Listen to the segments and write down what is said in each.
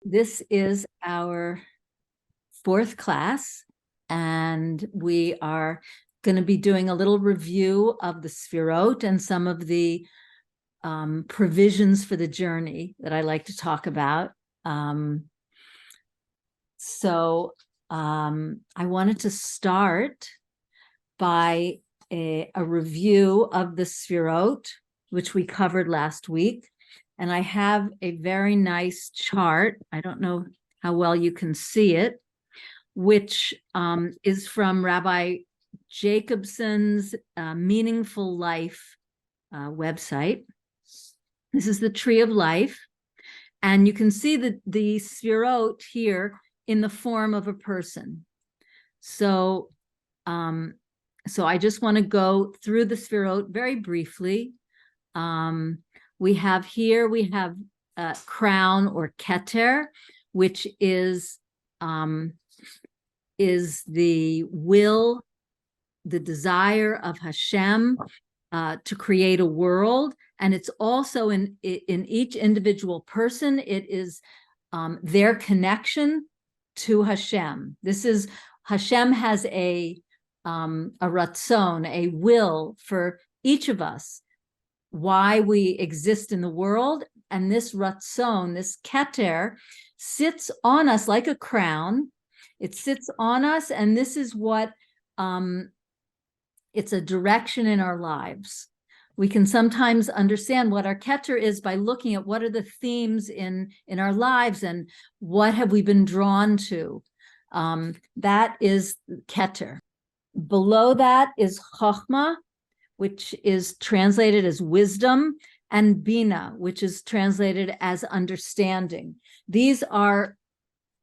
This is our fourth class, and we are going to be doing a little review of the Sfirot and some of the provisions for the journey that I like to talk about. I wanted to start by a review of the Sfirot, which we covered last week. And I have a very nice chart. I don't know how well you can see it, which is from Rabbi Jacobson's Meaningful Life website. This is the Tree of Life. And you can see the Sfirot here in the form of a person. So I just want to go through the Sfirot very briefly. We have crown or keter, which is the will, the desire of Hashem to create a world. And it's also in each individual person, it is their connection to Hashem. Hashem has a ratzon, a will for each of us, why we exist in the world. And this ratzon, this keter, sits on us like a crown. It sits on us, and this is what it's a direction in our lives. We can sometimes understand what our keter is by looking at what are the themes in our lives and what have we been drawn to. That is keter. Below that is chokhmah, which is translated as wisdom, and bina, which is translated as understanding. These are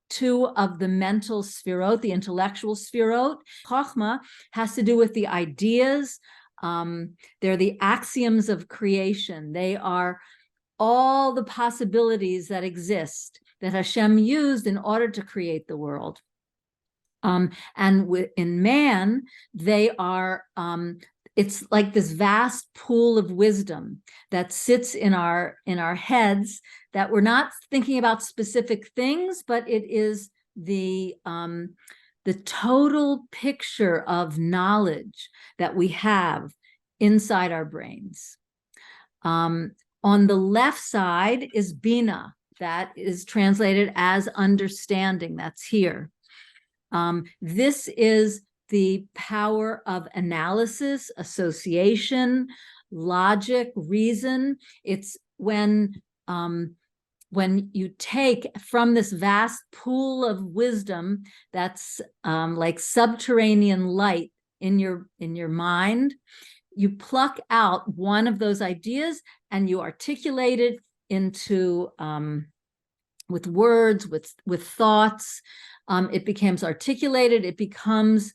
two of the mental sfirot, the intellectual sfirot. Chokhmah has to do with the ideas. They're the axioms of creation. They are all the possibilities that exist that Hashem used in order to create the world. And in man, they are, it's like this vast pool of wisdom that sits in our heads, that we're not thinking about specific things, but it is the total picture of knowledge that we have inside our brains. On the left side is bina, that is translated as understanding. That's here. This is the power of analysis, association, logic, reason. It's when you take from this vast pool of wisdom that's like subterranean light in your mind, you pluck out one of those ideas and you articulate it into with words, with thoughts. It becomes articulated. It becomes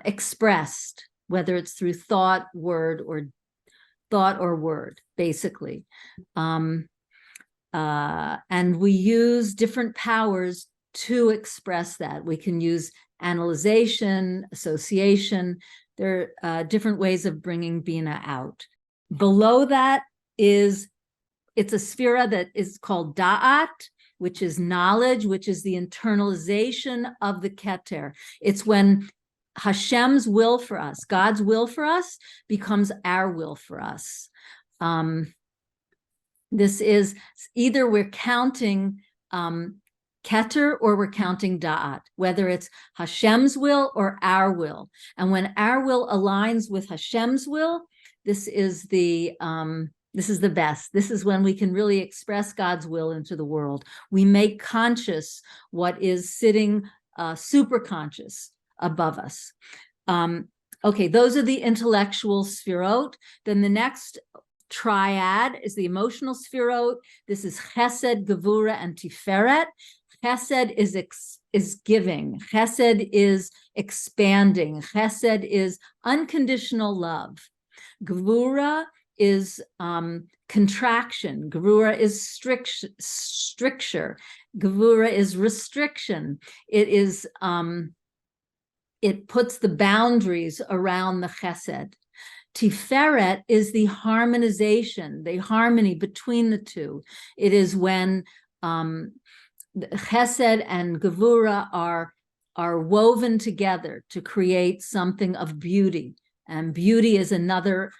expressed, whether it's through thought, word, basically. And we use different powers to express that. We can use analyzation, association. There are different ways of bringing bina out. Below that it's a sphera that is called da'at, which is knowledge, which is the internalization of the keter. It's when Hashem's will for us, God's will for us, becomes our will for us. This is either we're counting keter or we're counting da'at, whether it's Hashem's will or our will. And when our will aligns with Hashem's will, this is the best. This is when we can really express God's will into the world. We make conscious what is sitting super conscious above us. Okay, those are the intellectual sfirot. Then the next triad is the emotional sfirot. This is chesed, gevura, and tiferet. Chesed is giving. Chesed is expanding. Chesed is unconditional love. Gevura is contraction. Gevura is stricture. Gevura is restriction. It puts the boundaries around the chesed. Tiferet is the harmonization, the harmony between the two. It is when Chesed and Gevura are woven together to create something of beauty. And beauty is another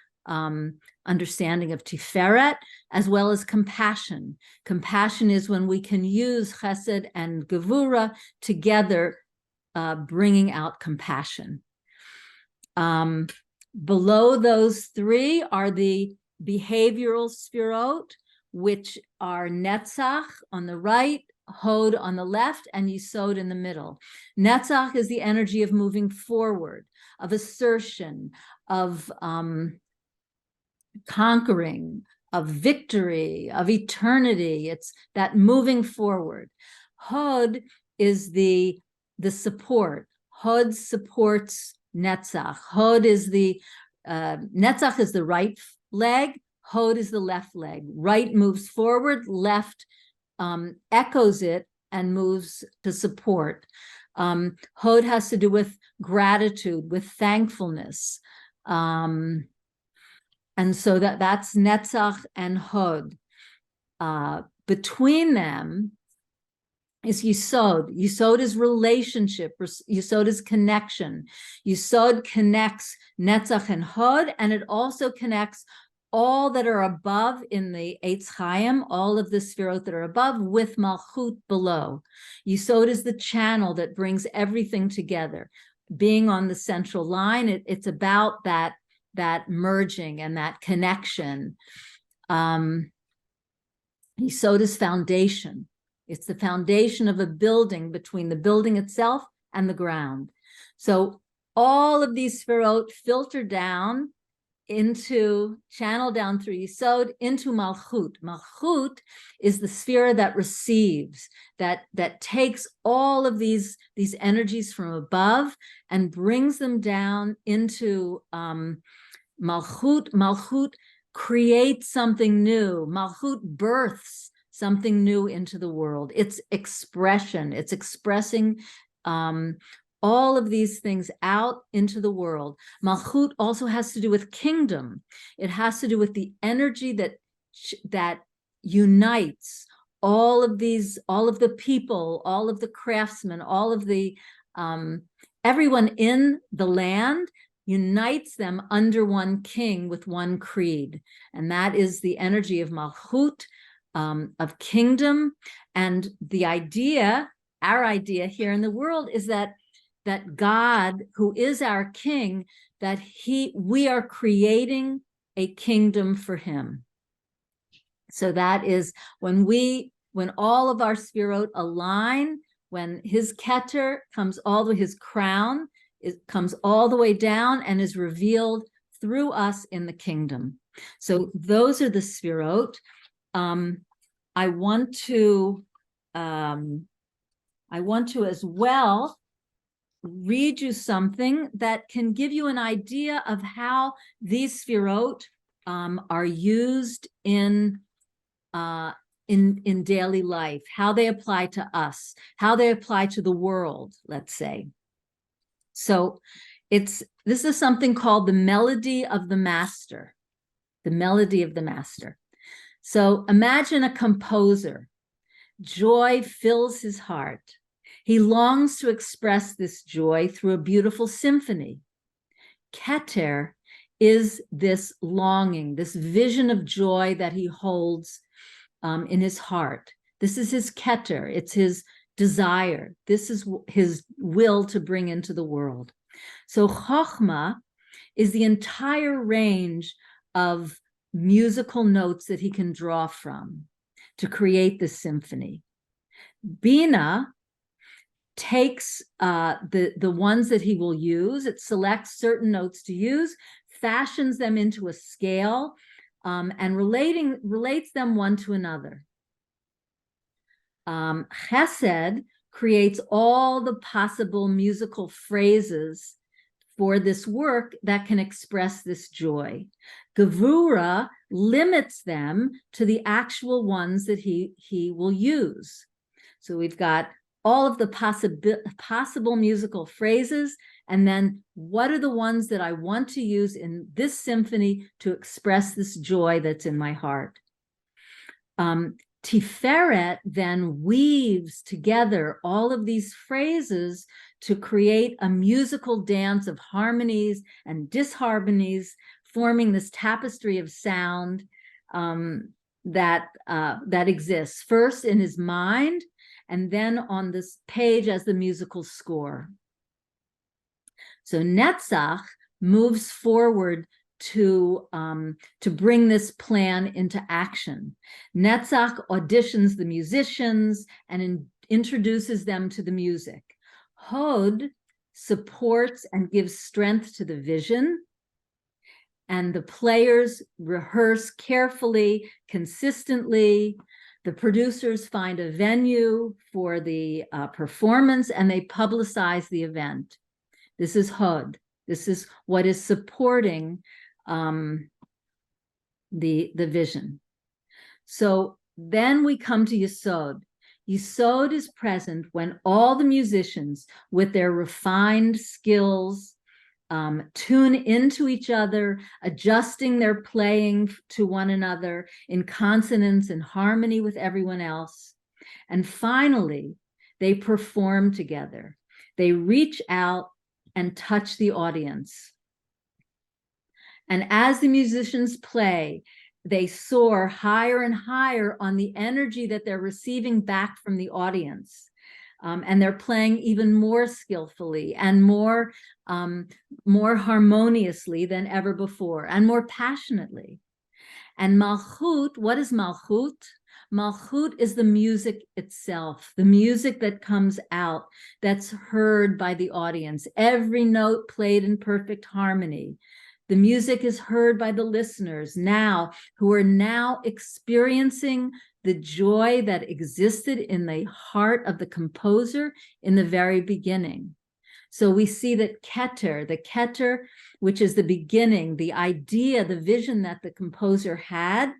understanding of Tiferet, as well as compassion. Compassion is when we can use Chesed and Gevura together, bringing out compassion. Below those three are the behavioral sfirot, which are Netzach on the right, Hod on the left, and Yisod in the middle. Netzach is the energy of moving forward, of assertion, of conquering, of victory, of eternity. It's that moving forward. Hod is the support. Hod supports Netzach. Hod is Netzach is the right leg. Hod is the left leg. Right moves forward, left echoes it and moves to support. Hod has to do with gratitude, with thankfulness. And so that's Netzach and Hod. Between them is Yisod. Yisod is relationship. Yisod is connection. Yisod connects Netzach and Hod, and it also connects all that are above in the Eitz Chaim, all of the sfirot that are above, with Malchut below. Yisod is the channel that brings everything together. Being on the central line, it's about that merging and that connection. Yisod is foundation. It's the foundation of a building between the building itself and the ground. So all of these sfirot filter down channel down through Yisod into Malchut. Malchut is the sphere that receives, that takes all of these energies from above and brings them down into Malchut. Malchut creates something new. Malchut births something new into the world. It's expression. It's expressing all of these things out into the world. Malchut also has to do with kingdom. It has to do with the energy that unites all of the people, all of the craftsmen, all of the everyone in the land, unites them under one king with one creed. And that is the energy of Malchut, of kingdom. And the idea, our idea here in the world, is that God, who is our king, that we are creating a kingdom for him. So that is when all of our sfirot align, when his keter comes his crown, it comes all the way down and is revealed through us in the kingdom. So those are the sfirot. I want to as well read you something that can give you an idea of how these sfirot are used in daily life, how they apply to us, how they apply to the world, let's say. So this is something called the melody of the master, the melody of the master. So imagine a composer. Joy fills his heart. He longs to express this joy through a beautiful symphony. Keter is this longing, this vision of joy that he holds in his heart. This is his keter. It's his desire. This is his will to bring into the world. So Chochmah is the entire range of musical notes that he can draw from to create this symphony. Bina takes the ones that he will use. It selects certain notes to use, fashions them into a scale, and relates them one to another. Chesed creates all the possible musical phrases for this work that can express this joy. Gevura limits them to the actual ones that he will use. So we've got all of the possible musical phrases, And then what are the ones that I want to use in this symphony to express this joy that's in my heart? Tiferet then weaves together all of these phrases to create a musical dance of harmonies and disharmonies, forming this tapestry of sound that exists first in his mind and then on this page as the musical score. So Netzach moves forward to bring this plan into action. Netzach auditions the musicians and introduces them to the music. Hod supports and gives strength to the vision, and the players rehearse carefully, consistently. The producers find a venue for the performance, and they publicize the event. This is Hod. This is what is supporting the vision. So then we come to Yesod. Yesod is present when all the musicians, with their refined skills, tune into each other, adjusting their playing to one another in consonance and harmony with everyone else. And finally, they perform together. They reach out and touch the audience. And as the musicians play, they soar higher and higher on the energy that they're receiving back from the audience. And they're playing even more skillfully and more harmoniously than ever before, and more passionately. And Malchut, what is Malchut? Malchut is the music itself, the music that comes out, that's heard by the audience, every note played in perfect harmony. The music is heard by the listeners now, who are now experiencing the joy that existed in the heart of the composer in the very beginning. So we see that Keter, the Keter, which is the beginning, the idea, the vision that the composer had,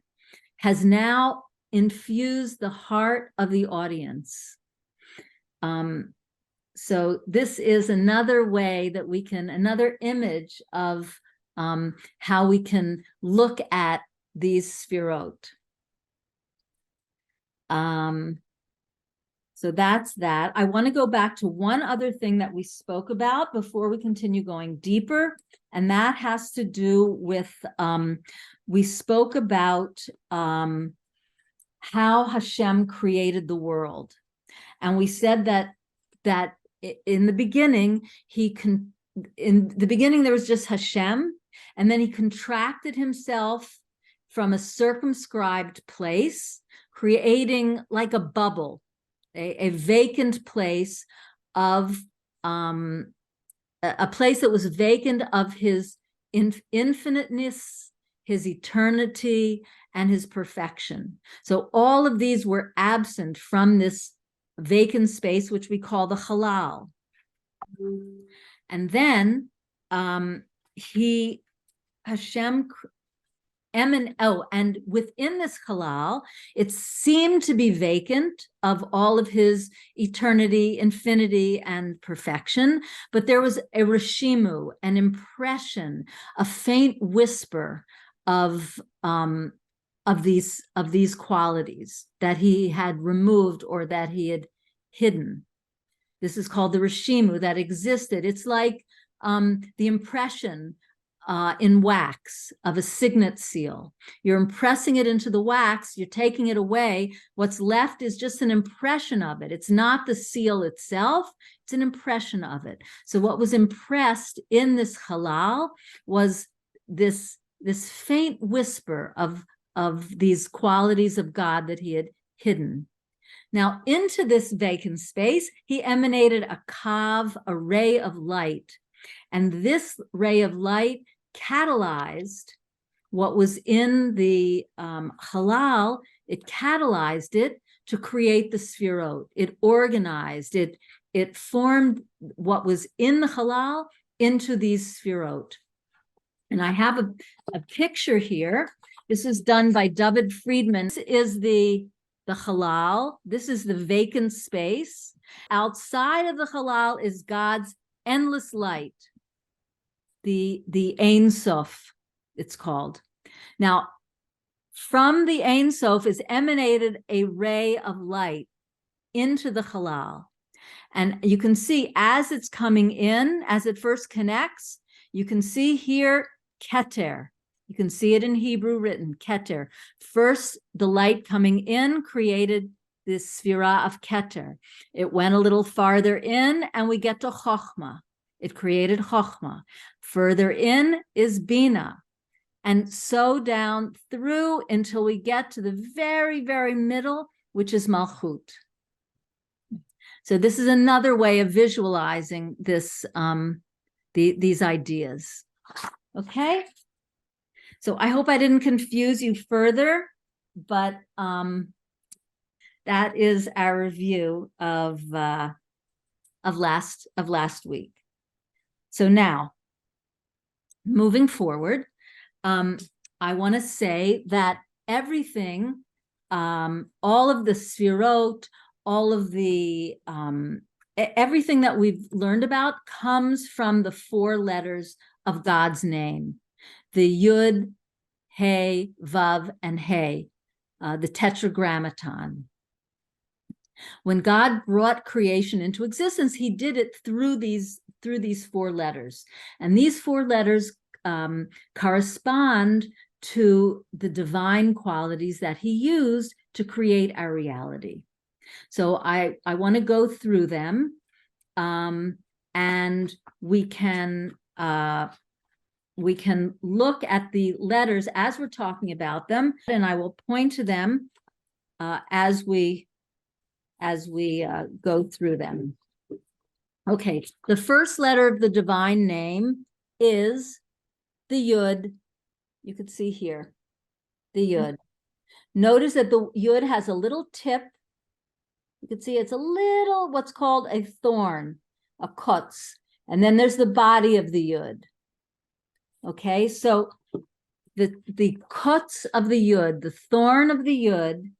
has now infused the heart of the audience. So this is another way that we can, another image of how we can look at these sfirot. So that's that. I want to go back to one other thing that we spoke about before we continue going deeper, and that has to do with, we spoke about how Hashem created the world. And we said that in the beginning, in the beginning there was just Hashem, and then he contracted himself from a circumscribed place, creating like a bubble, a vacant place of a place that was vacant of his infiniteness, his eternity, and his perfection. So all of these were absent from this vacant space, which we call the halal. And then and within this halal, it seemed to be vacant of all of his eternity, infinity, and perfection, but there was a reshimu, an impression, a faint whisper of these qualities that he had removed or that he had hidden. This is called the reshimu that existed. It's like the impression in wax of a signet seal. You're impressing it into the wax, you're taking it away. What's left is just an impression of it. It's not the seal itself, it's an impression of it. So what was impressed in this halal was this faint whisper of these qualities of God that he had hidden. Now, into this vacant space, he emanated a kav, a ray of light. And this ray of light catalyzed what was in the halal. It catalyzed it to create the sfirot. It organized, it formed what was in the halal into these sfirot. And I have a picture here. This is done by David Friedman. This is the halal. This is the vacant space. Outside of the halal is God's endless light, the Ein Sof, it's called. Now, from the Ein Sof is emanated a ray of light into the Halal. And you can see as it's coming in, as it first connects, you can see here Keter. You can see it in Hebrew written, Keter. First, the light coming in created this Sphira of Keter. It went a little farther in and we get to Chochmah. It created Chochmah. Further in is Bina. And so down through until we get to the very, very middle, which is Malchut. So this is another way of visualizing this, these ideas. Okay? So I hope I didn't confuse you further, but that is our review of last week. So now, moving forward, I want to say that everything, all of the sfirot, all of the everything that we've learned about comes from the 4 letters of God's name, the Yud, He, Vav, and He, the Tetragrammaton. When God brought creation into existence, he did it through these 4 letters. And these 4 letters correspond to the divine qualities that he used to create our reality. So I want to go through them, and we can look at the letters as we're talking about them, and I will point to them as we go through them. Okay, the first letter of the divine name is the Yud. You can see here, the Yud. Notice that the Yud has a little tip. You can see it's a little, what's called a thorn, a kutz. And then there's the body of the Yud. Okay, so the kutz of the Yud, the thorn of the Yud,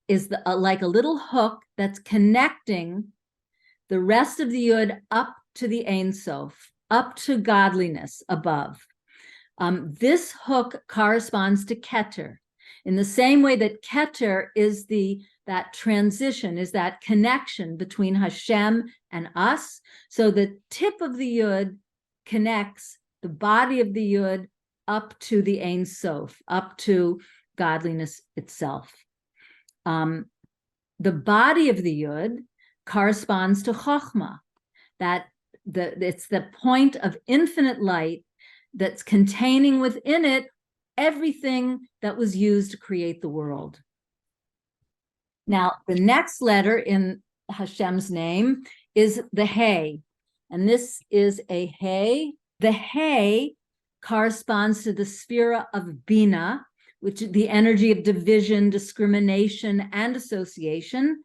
is like a little hook that's connecting the rest of the Yud up to the Ein Sof, up to godliness above. This hook corresponds to Keter, in the same way that Keter is that transition, is that connection between Hashem and us. So the tip of the Yud connects the body of the Yud up to the Ein Sof, up to godliness itself. The body of the Yud corresponds to Chochmah, that it's the point of infinite light that's containing within it everything that was used to create the world. Now, the next letter in Hashem's name is the He, and this is a He. The He corresponds to the Sphira of Bina, which is the energy of division, discrimination, and association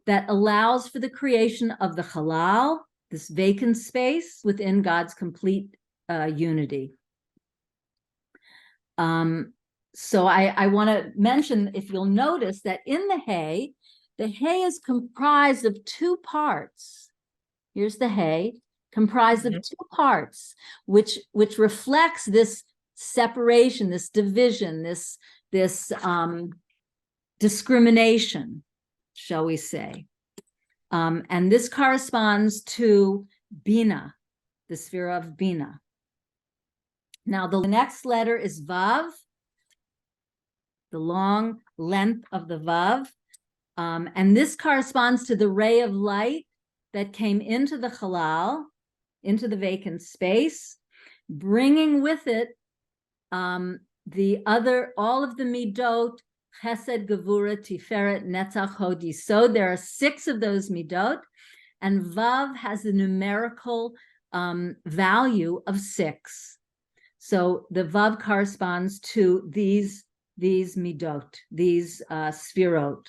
that allows for the creation of the Halal, this vacant space within God's complete unity. So I want to mention, if you'll notice, that in the He is comprised of 2 parts. Here's the He, comprised of 2 parts, which reflects this separation, this division, this discrimination, shall we say. And this corresponds to Bina, the sphere of Bina. Now, the next letter is Vav, the long length of the Vav. And this corresponds to the ray of light that came into the Halal, into the vacant space, bringing with it all of the Midot, Chesed, Gevura, Tiferet, Netzach, Hod, Yisod. There are 6 of those Midot, and Vav has a numerical value of 6. So the Vav corresponds to these Midot, these Sfirot.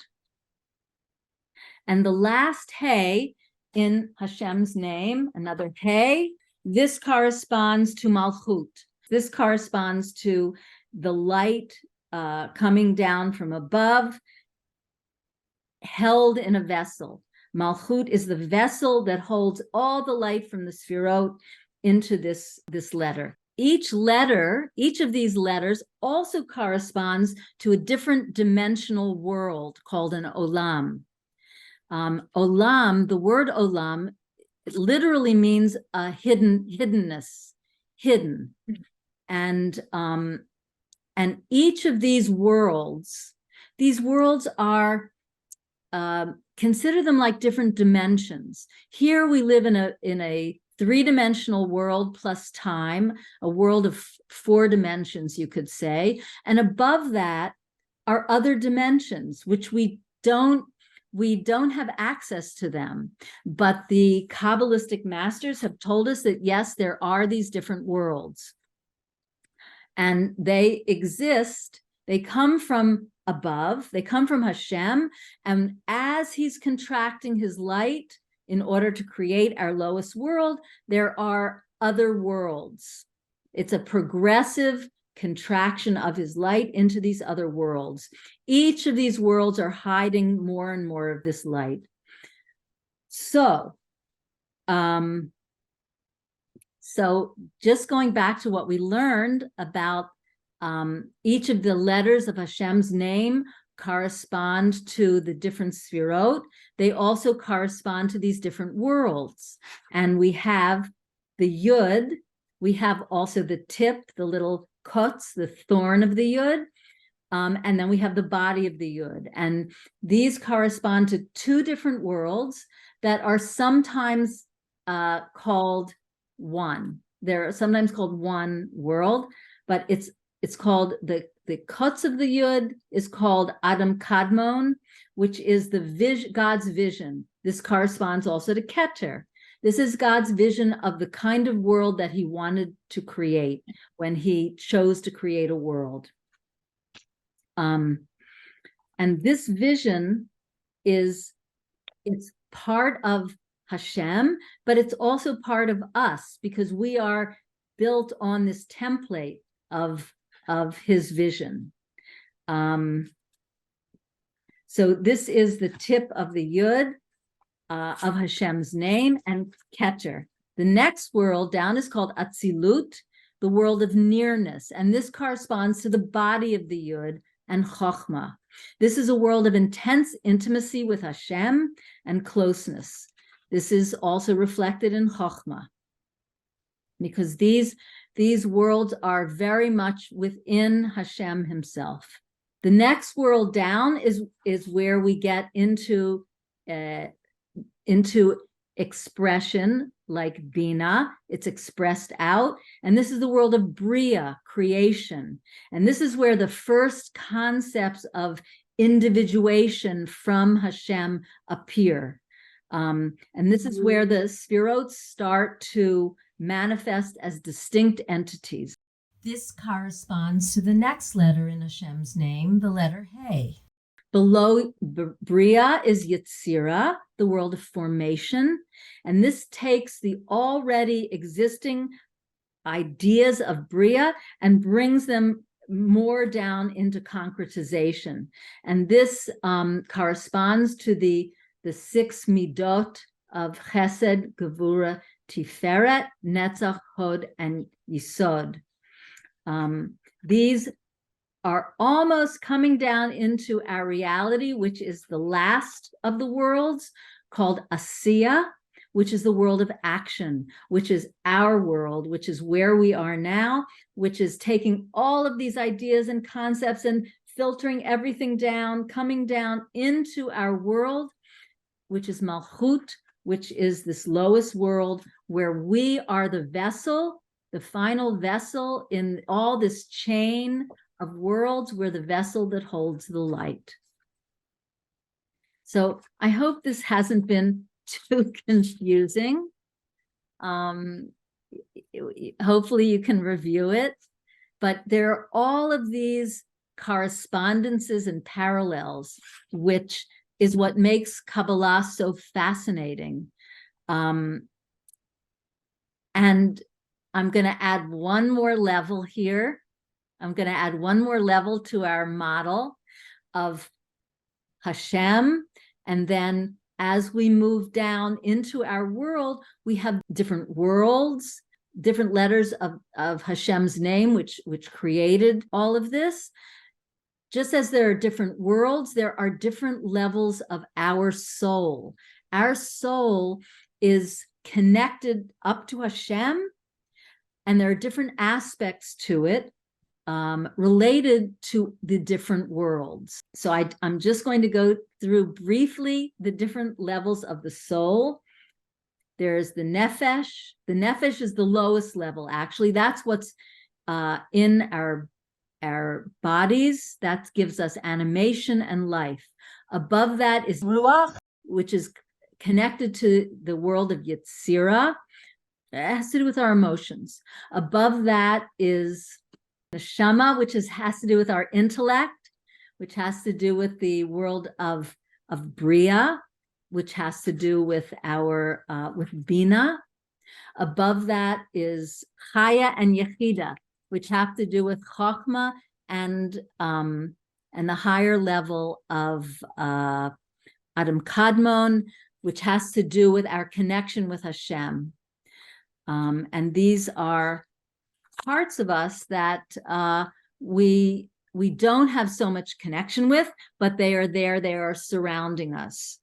And the last He in Hashem's name, another He, this corresponds to Malchut. This corresponds to the light coming down from above, held in a vessel. Malchut is the vessel that holds all the light from the Sfirot into this letter. Each of these letters also corresponds to a different dimensional world called an olam. Olam, the word olam, it literally means a hiddenness, hidden. And each of these worlds are, consider them like different dimensions. Here we live in a three-dimensional world plus time, a world of 4 dimensions, you could say. And above that are other dimensions, which we don't have access to them. But the Kabbalistic masters have told us that, yes, there are these different worlds. And they exist, they come from above, they come from Hashem. And as he's contracting his light in order to create our lowest world, there are other worlds. It's a progressive contraction of his light into these other worlds. Each of these worlds are hiding more and more of this light. So just going back to what we learned about each of the letters of Hashem's name correspond to the different sfirot. They also correspond to these different worlds. And we have the yud, we have also the tip, the little kotz, the thorn of the yud, and then we have the body of the yud. And these correspond to 2 different worlds that are sometimes called one. They're sometimes called one world, but it's called the kotz of the yud is called Adam Kadmon, which is God's vision. This corresponds also to Keter. This is God's vision of the kind of world that he wanted to create when he chose to create a world. And this vision it's part of Hashem, but it's also part of us because we are built on this template of his vision. So this is the tip of the yud of Hashem's name and Keter. The next world down is called Atzilut, the world of nearness, and this corresponds to the body of the yud and Chochmah. This is a world of intense intimacy with Hashem and closeness. This is also reflected in Chochmah, because these worlds are very much within Hashem himself. The next world down is where we get into expression, like Bina. It's expressed out. And this is the world of Bria, creation. And this is where the first concepts of individuation from Hashem appear. And this is where the Sfirot start to manifest as distinct entities. This corresponds to the next letter in Hashem's name, the letter Hey. Below Bria is Yetzirah, the world of formation. And this takes the already existing ideas of Bria and brings them more down into concretization. And this corresponds to the 6 midot of Chesed, Gevura, Tiferet, Netzach, Hod, and Yisod. These are almost coming down into our reality, which is the last of the worlds, called Asiya, which is the world of action, which is our world, which is where we are now, which is taking all of these ideas and concepts and filtering everything down, coming down into our world, which is Malchut, which is this lowest world where we are the vessel, the final vessel in all this chain of worlds. We're the vessel that holds the light. So I hope this hasn't been too confusing. Hopefully you can review it, but there are all of these correspondences and parallels, which is what makes Kabbalah so fascinating. And I'm going to add one more level here. I'm going to add one more level to our model of Hashem, and then as we move down into our world, we have different worlds, different letters of Hashem's name, which created all of this. Just as there are different worlds, there are different levels of our soul. Our soul is connected up to Hashem, and there are different aspects to it related to the different worlds. So I'm just going to go through briefly the different levels of the soul. There's the nefesh. The nefesh is the lowest level, actually. That's what's in our bodies. That gives us animation and life. Above that is ruach, which is connected to the world of Yetzirah. It has to do with our emotions. Above that is neshama, which has to do with our intellect, which has to do with the world of bria, which has to do with our with bina. Above that is chaya and yechida, which have to do with chokmah and the higher level of Adam Kadmon, which has to do with our connection with Hashem. And these are parts of us that we don't have so much connection with, but they are there, they are surrounding us.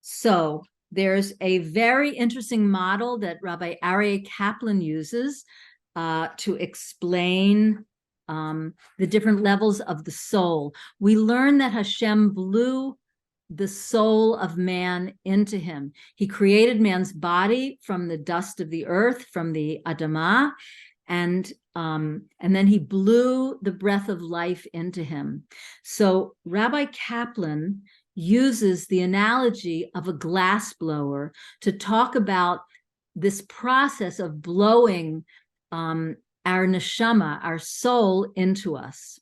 So there's a very interesting model that Rabbi Aryeh Kaplan uses to explain the different levels of the soul. We learn that Hashem blew the soul of man into him. He created man's body from the dust of the earth, from the Adamah, and then he blew the breath of life into him. So Rabbi Kaplan uses the analogy of a glass blower to talk about this process of blowing our neshama, our soul, into us.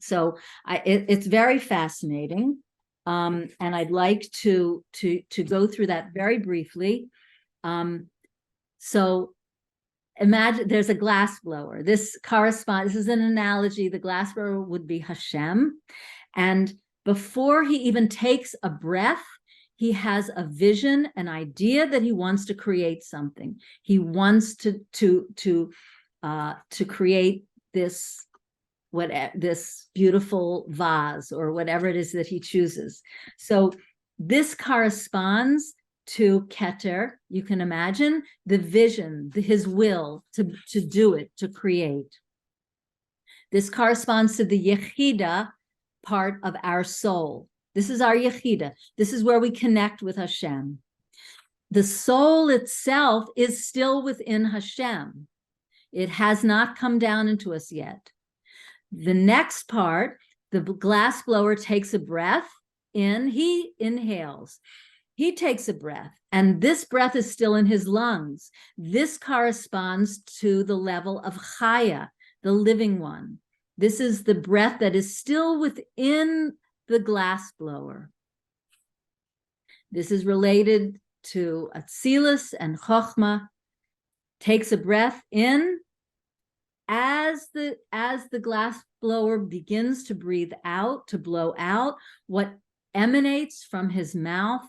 So it's very fascinating, and I'd like to go through that very briefly. So imagine there's a glass blower. This is an analogy. The glass blower would be Hashem, and before he even takes a breath, he has a vision, an idea that he wants to create something. He wants to create this beautiful vase or whatever it is that he chooses. So this corresponds to Keter. You can imagine the vision, his will to do it, to create. This corresponds to the Yechida part of our soul. This is our Yechida. This is where we connect with Hashem. The soul itself is still within Hashem. It has not come down into us yet. The next part, the glass blower takes a breath in, he inhales. He takes a breath, and this breath is still in his lungs. This corresponds to the level of Chaya, the living one. This is the breath that is still within the glass blower. This is related to Atzilus and Chochmah. Takes a breath in. As the glass blower begins to breathe out, to blow out, what emanates from his mouth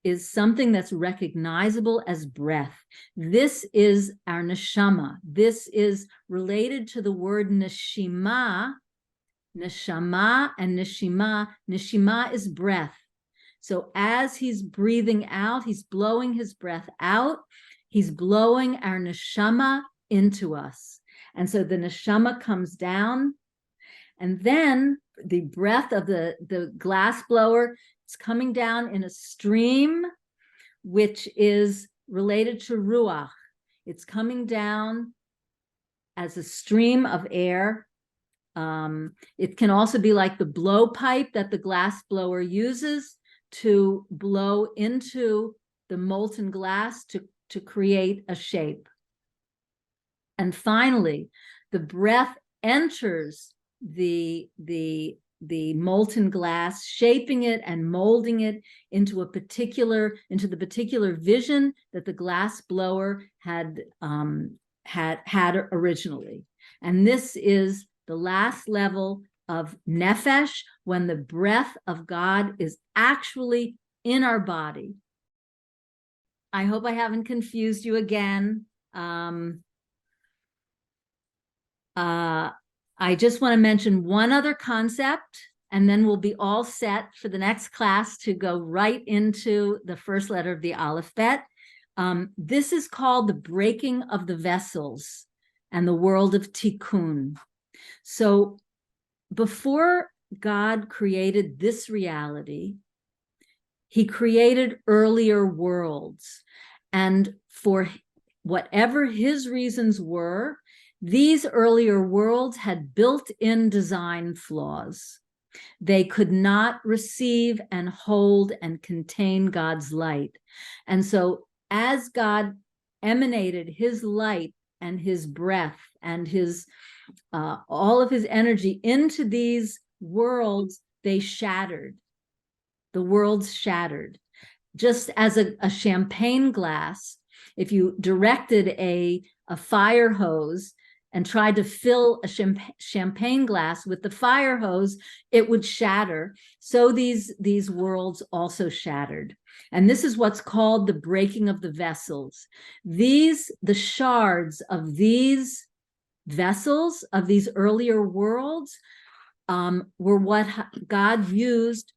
is something that's recognizable as breath. This is our neshama. This is related to the word neshima. Neshama and neshima. Neshima is breath. So as he's breathing out, he's blowing his breath out. He's blowing our neshama into us. And so the neshama comes down, and then the breath of the glass blower is coming down in a stream, which is related to ruach. It's coming down as a stream of air. It can also be like the blowpipe that the glass blower uses to blow into the molten glass to create a shape. And finally, the breath enters the molten glass, shaping it and molding it into the particular vision that the glass blower had originally. And this is the last level of nefesh, when the breath of God is actually in our body. I hope I haven't confused you again. I just want to mention one other concept, and then we'll be all set for the next class to go right into the first letter of the Aleph Bet. This is called the breaking of the vessels and the world of tikkun. So before God created this reality, he created earlier worlds. And for whatever his reasons were, these earlier worlds had built-in design flaws. They could not receive and hold and contain God's light. And so as God emanated his light and his breath and his all of his energy into these worlds, they shattered. The worlds shattered. Just as a champagne glass, if you directed a fire hose and tried to fill a champagne glass with the fire hose, it would shatter. So these worlds also shattered. And this is what's called the breaking of the vessels. The shards of these vessels, of these earlier worlds, were what God used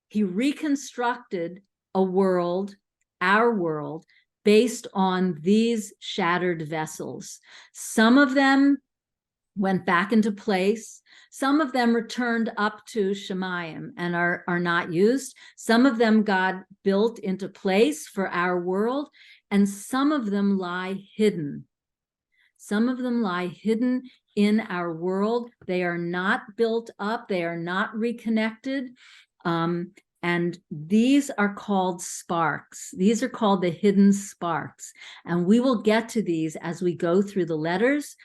he reconstructed a world, our world, based on these shattered vessels. Some of them went back into place. Some of them returned up to Shemayim and are not used. Some of them God built into place for our world, and some of them lie hidden. Some of them lie hidden in our world. They are not built up. They are not reconnected. And these are called sparks. These are called the hidden sparks. And we will get to these as we go through the letters.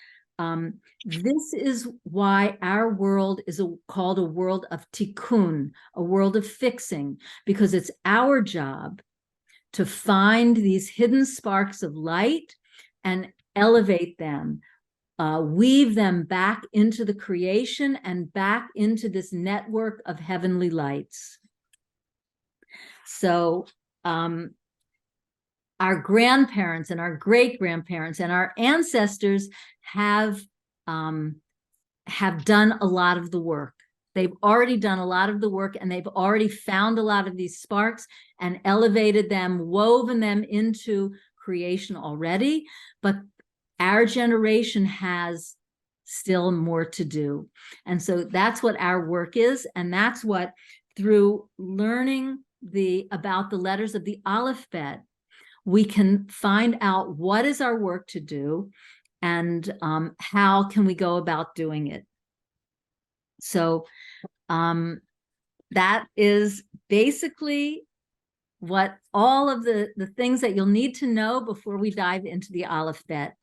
This is why our world is called a world of tikkun, a world of fixing, because it's our job to find these hidden sparks of light and elevate them, weave them back into the creation and back into this network of heavenly lights. So our grandparents and our great-grandparents and our ancestors have done a lot of the work. They've already done a lot of the work, and they've already found a lot of these sparks and elevated them, woven them into creation already. But our generation has still more to do. And so that's what our work is. And that's what, through learning about the letters of the Aleph Bet, we can find out what is our work to do and how can we go about doing it. So that is basically what all of the things that you'll need to know before we dive into the Aleph Bet.